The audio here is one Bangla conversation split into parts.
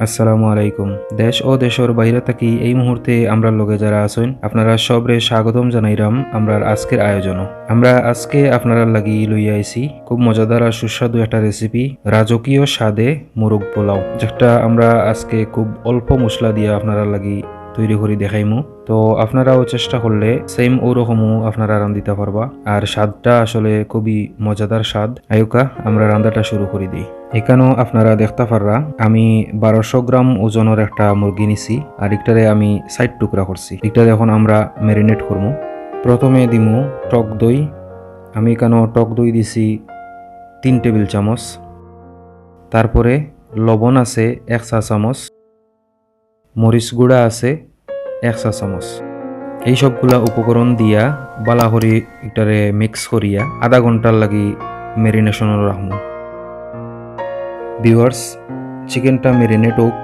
আসসালামু আলাইকুম। দেশ ও দেশের বাইরে থাকি এই মুহূর্তে আমরা লগে যারা আছেন আপনারা সবরে স্বাগতম জানাইরাম আমরার আজকের আয়োজন। আমরা আজকে আপনারা লাগি লইয়া আইছি খুব মজাদার আর সুস্বাদু একটা রেসিপি, রাজকীয় স্বাদে মোরগ পোলাও, যেটা আমরা আজকে খুব অল্প মশলা দিয়ে আপনারা লাগি তৈরি করে দেখাইমু। তো আপনারাও চেষ্টা করলে সেম ওরকমও আপনারা রান্ধিতে পারবা। আর স্বাদটা আসলে খুবই মজাদার স্বাদ। আয়ুকা আমরা রান্নাটা শুরু করে দিই। এখানেও আপনারা দেখতে পাররা আমি 1200 গ্রাম ওজনের একটা মুরগি নিছি, আর একটারে আমি 60 টুকরা করছি। একটারে এখন আমরা ম্যারিনেট করবো। প্রথমে দিমু টক দই। আমি এখানেও টক দই দিছি 3 টেবিল চামচ। তারপরে লবণ আছে 1 চা চামচ, মরিচ গুঁড়া আছে 1 চা চামচ। এই সবগুলা উপকরণ দিয়া বালা করি এটারে মিক্স করিয়া আধা ঘন্টার লাগি ম্যারিনেশন রাখবো। ভিউয়ার্স, চিকেনটা ম্যারিনেট হোক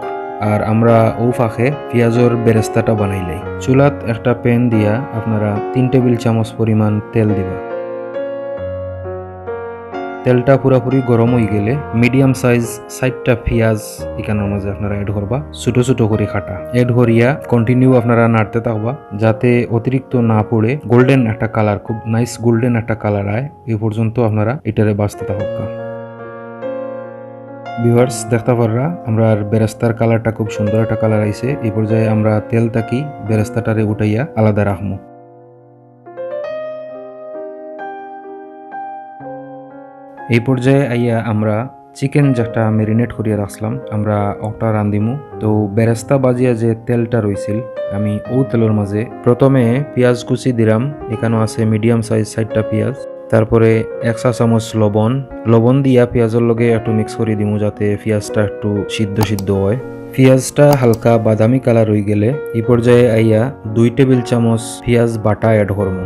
আর আমরা ও ফাঁকে পেঁয়াজের বেরেস্তাটা বানাইলাই। চুলাত একটা প্যান দিয়া আপনারা 3 টেবিল চামচ পরিমাণ তেল দিবা। তেলটা পুরাপুরি গরম হয়ে গেলে মিডিয়াম সাইজ 60টা পেঁয়াজ এখানের মাঝে আপনারা এড করবা, ছোট ছোট করে কাটা। এড করিয়া কন্টিনিউ আপনারা নাড়তে থাকবা যাতে অতিরিক্ত না পড়ে গোল্ডেন একটা কালার, খুব নাইস গোল্ডেন একটা কালার আয় এই পর্যন্ত আপনারা এটারে বাঁচতে থাকা। ভিউয়ার্স, দেখতে পাররা আমরা বেরেস্তার কালারটা খুব সুন্দর একটা কালার আইছে। এই পর্যায়ে আমরা তেল তাকি বেরেস্তাটারে উঠাইয়া আলাদা রাখবো। এই পর্যায়ে আইয়া আমরা চিকেন যেটা ম্যারিনেট করিয়া রাখলাম আমরা ওটা রান্ধিমু। তো বেরেস্তা বাজিয়া যে তেলটা রইছিল আমি ও তেলের মাঝে প্রথমে পেঁয়াজ কুচি দিলাম। এখানেও আছে মিডিয়াম সাইজ 60টা পেঁয়াজ। তারপরে 1 চা চামচ লবণ দিয়া পেঁয়াজের লগে একটু মিক্স করে দিমু যাতে পেঁয়াজটা একটু সিদ্ধ হয়। পেঁয়াজটা হালকা বাদামি কালার হয়ে গেলে এই পর্যায়ে আইয়া 2 টেবিল চামচ পেঁয়াজ বাটা অ্যাড করবো।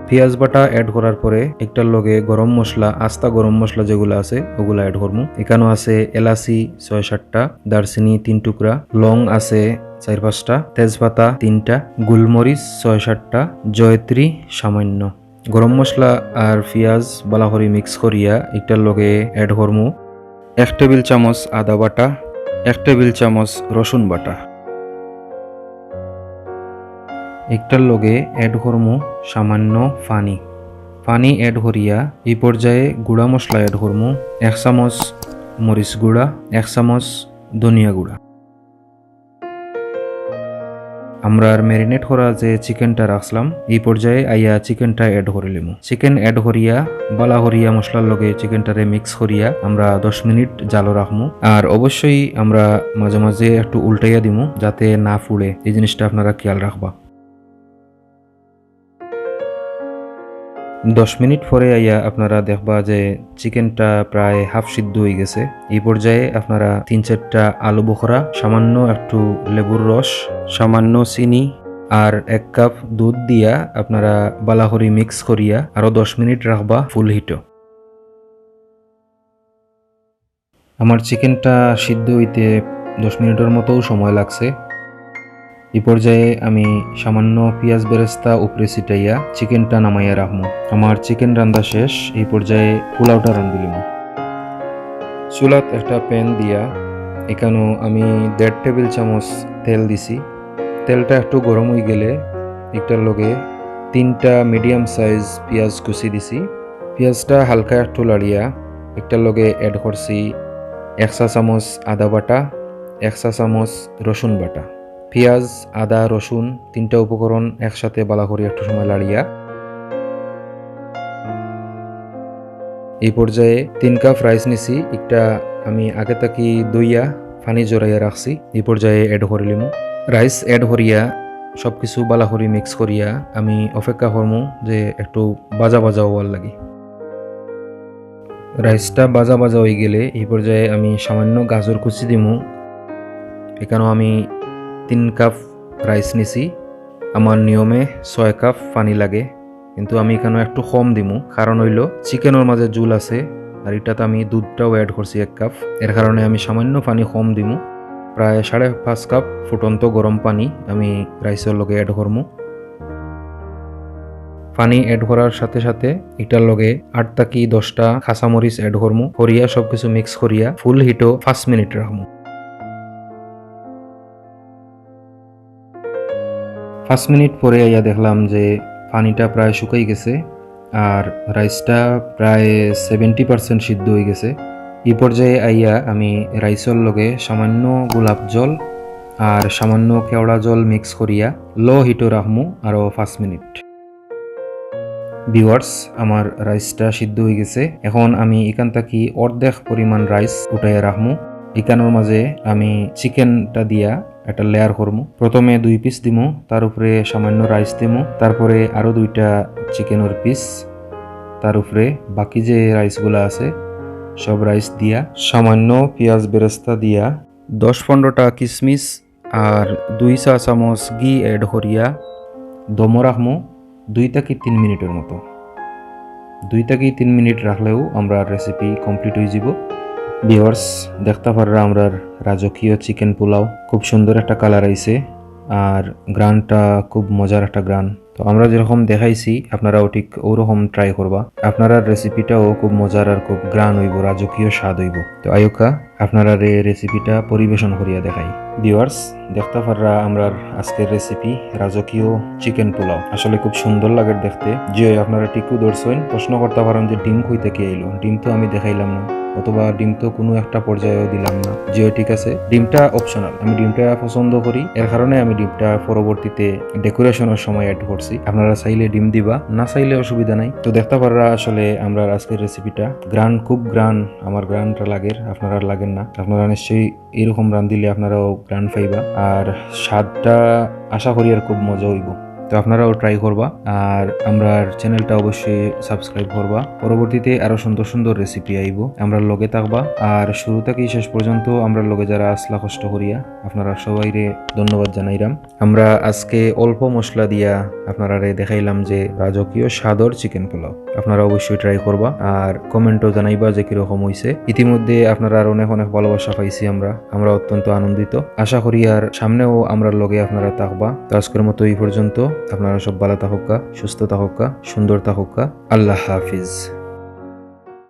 পেঁয়াজ বাটা অ্যাড করার পরে একটার লগে গরম মশলা, আস্তা গরম মশলা যেগুলো আছে ওগুলা অ্যাড করবো। এখানেও আছে এলাচি 6-7টা, দারচিনি 3 টুকরা, লং আছে 4-5টা, তেজপাতা 3টা, গোলমরিচ 6-7টা, জয়ত্রী সামান্য। গরম মশলা আর পেঁয়াজ বালা করে মিক্স করিয়া একটার লগে অ্যাড করবো 1 টেবিল চামচ আদা বাটা, 1 টেবিল চামচ রসুন বাটা। একটার লগে অ্যাড করমু সামান্য পানি অ্যাড করিয়া এই পর্যায়ে গুঁড়া মশলা অ্যাড করমু 1 চামচ মরিচ গুঁড়া, 1 চামচ ধনিয়া গুঁড়া। আমরা ম্যারিনেট করা যে চিকেনটা রাখলাম এই পর্যায়ে আইয়া চিকেনটা অ্যাড করে লিমু। চিকেন অ্যাড করিয়া বালা করিয়া মশলার লগে চিকেনটারে মিক্স করিয়া আমরা 10 মিনিট জালো রাখমু। আর অবশ্যই আমরা মাঝে মাঝে একটু উল্টাইয়া দিমু যাতে না ফুড়ে, এই জিনিসটা আপনারা খেয়াল রাখবা। 10 মিনিট পরে আইয়া আপনারা দেখবা যে চিকেনটা প্রায় হাফ সিদ্ধ হয়ে গেছে। এই পর্যায়ে আপনারা 3-4টা আলু বোখরা, সামান্য একটু লেবুর রস, সামান্য চিনি আর 1 কাপ দুধ দিয়া আপনারা বালাহরি মিক্স করিয়া আরো 10 মিনিট রাখবা ফুল হিট। আমার চিকেনটা সিদ্ধ হইতে 10 মিনিটের মতো সময় লাগছে। এই পর্যায়ে আমি সামান্য পেঁয়াজ বেরেস্তা উপরে ছিটাইয়া চিকেনটা নামাইয়া রাখবো। আমার চিকেন রান্না শেষ। এই পর্যায়ে পোলাওটা রান্ধিলিম। চুলাত একটা প্যান দিয়া এখানেও আমি 1.5 টেবিল চামচ তেল দিছি। তেলটা একটু গরম হয়ে গেলে একটার লগে 3টা মিডিয়াম সাইজ পেঁয়াজ কুচি দিছি। পেঁয়াজটা হালকা একটু লাড়িয়া একটার লগে অ্যাড করছি 1 চা চামচ আদা বাটা, 1 চা চামচ রসুন বাটা। পেঁয়াজ, আদা, রসুন 3টা উপকরণ একসাথে বালা করে একটু সময় লাড়িয়া এই পর্যায়ে 3 কাপ রাইস নিছি। একটা আমি আগে থাকি দইয়া পানি জড়াইয়া রাখছি। এই পর্যায়ে অ্যাড করিলিম। রাইস অ্যাড করিয়া সবকিছু বালা করে মিক্স করিয়া আমি অপেক্ষা করমু যে একটু বাজা হওয়ার লাগে। রাইসটা বাজা হয়ে গেলে এই পর্যায়ে আমি সামান্য গাজর কুচি দিমু। এখানেও আমি 3 কাপ রাইস নিছি। আমার নিয়মে 6 কাপ পানি লাগে, কিন্তু আমি এখানে একটু কম দিমু, কারণ হইল চিকেনের মাঝে জুল আছে আর এটাতে আমি দুধটাও অ্যাড করছি 1 কাপ। এর কারণে আমি সামান্য পানি কম দিমু। প্রায় 5.5 কাপ ফুটন্ত গরম পানি আমি রাইসের লগে অ্যাড করমু। পানি অ্যাড করার সাথে সাথে এটার লগে 8 থেকে 10টা কাঁচামরিচ অ্যাড করমু। করিয়া সবকিছু মিক্স করিয়া ফুল হিটও 5 মিনিট রাখমু। 5 মিনিট পরে আইয়া দেখলাম যে পানিটা প্রায় শুকাই গেছে আর রাইসটা প্রায় 70% সিদ্ধ হয়ে গেছে। এই পর্যায়ে আইয়া আমি রাইসর লগে সামান্য গোলাপ জল আর সামান্য কেওড়া জল মিক্স করিয়া লো হিটও রাখমু আরও 5 মিনিট। ভিউয়ার্স, আমার রাইসটা সিদ্ধ হয়ে গেছে। এখন আমি এখান থেকে অর্ধেক পরিমাণ রাইস উঠাইয়া রাখমু। এখানোর মাঝে আমি চিকেনটা দিয়া একটা লেয়ার করমু। প্রথমে 2 পিস দিমু, তার উপরে সামান্য রাইস দিমু, তারপরে আরও 2টা চিকেনের পিস, তার উপরে বাকি যে রাইসগুলো আছে সব রাইস দিয়া সামান্য পেঁয়াজ বেরেস্তা দিয়া 10-15টা কিশমিশ আর 2 চা চামচ ঘি এড করিয়া দমো রাখমু 2 থেকে 3 মিনিটের মতো। 2 থেকে 3 মিনিট রাখলেও আমরা রেসিপি কমপ্লিট হয়ে যাব। ভিউয়ার্স, দেখতে পাররা আমরা রাজকীয় চিকেন পোলাও, খুব সুন্দর একটা কালার আইছে আর গ্রানটা খুব মজার একটা গ্রান। তো আমরা যেরকম দেখাইছি আপনারাও ঠিক ওরকম ট্রাই করবা। আপনারা রেসিপিটাও খুব মজার আর খুব গ্রান হইব, রাজকীয় স্বাদ হইব। তো আয়োকা আপনারা এই রেসিপিটা পরিবেশন করিয়া দেখাই। ভিউয়ার্স, দেখতে পাররা আমরা আজকের রেসিপি রাজকীয় চিকেন পোলাও আসলে খুব সুন্দর লাগে দেখতে। যে আপনারা টিকু দর্শন প্রশ্ন করতে পারেন যে ডিম কই থেকে এলো, ডিম তো আমি দেখাইলাম না, অথবা ডিম তো কোনো একটা পর্যায়েও দিলাম না। যে ঠিক আছে, ডিমটা অপশনাল, আমি ডিমটা পছন্দ করি, এর কারণে আমি ডিমটা পরবর্তীতে ডেকোরেশনের সময় অ্যাড করছি। আপনারা চাইলে ডিম দিবা, না চাইলে অসুবিধা নাই। তো দেখতে পাররা আসলে আমরা আজকের রেসিপিটা গ্রান, খুব গ্রান, আমার গ্রানটা লাগের, আপনারা লাগেন না। আপনারা নিশ্চয়ই এরকম রান দিলে আপনারাও গ্রান পাইবা আর স্বাদটা আশা করি আর খুব মজা হইব। তো আপনারাও ট্রাই করবা আর আমরা চ্যানেলটা অবশ্যই সাবস্ক্রাইব করবা। পরবর্তীতে আরো সুন্দর সুন্দর রেসিপি আইব, আমরা লগে থাকবা। আর শুরু থেকে শেষ পর্যন্ত আমরা লগে যারা আসলা কষ্ট করিয়া আপনারা সবাইরে ধন্যবাদ জানাইলাম। আমরা আজকে অল্প মশলা দিয়া আপনারা দেখাইলাম যে রাজকীয় স্বাদর চিকেন পোলাও। আপনারা অবশ্যই ট্রাই করবা আর কমেন্টও জানাইবা যে কিরকম হইছে। ইতিমধ্যে আপনারা আর অনেক অনেক ভালোবাসা পাইছি আমরা অত্যন্ত আনন্দিত। আশা করি আর সামনেও আমরা লগে আপনারা থাকবা। তো আজকের মতো এই পর্যন্ত। আপনারা সব ভালো থাকুকা, সুস্থ থাকুকা, সুন্দর থাকুকা। আল্লাহ হাফিজ।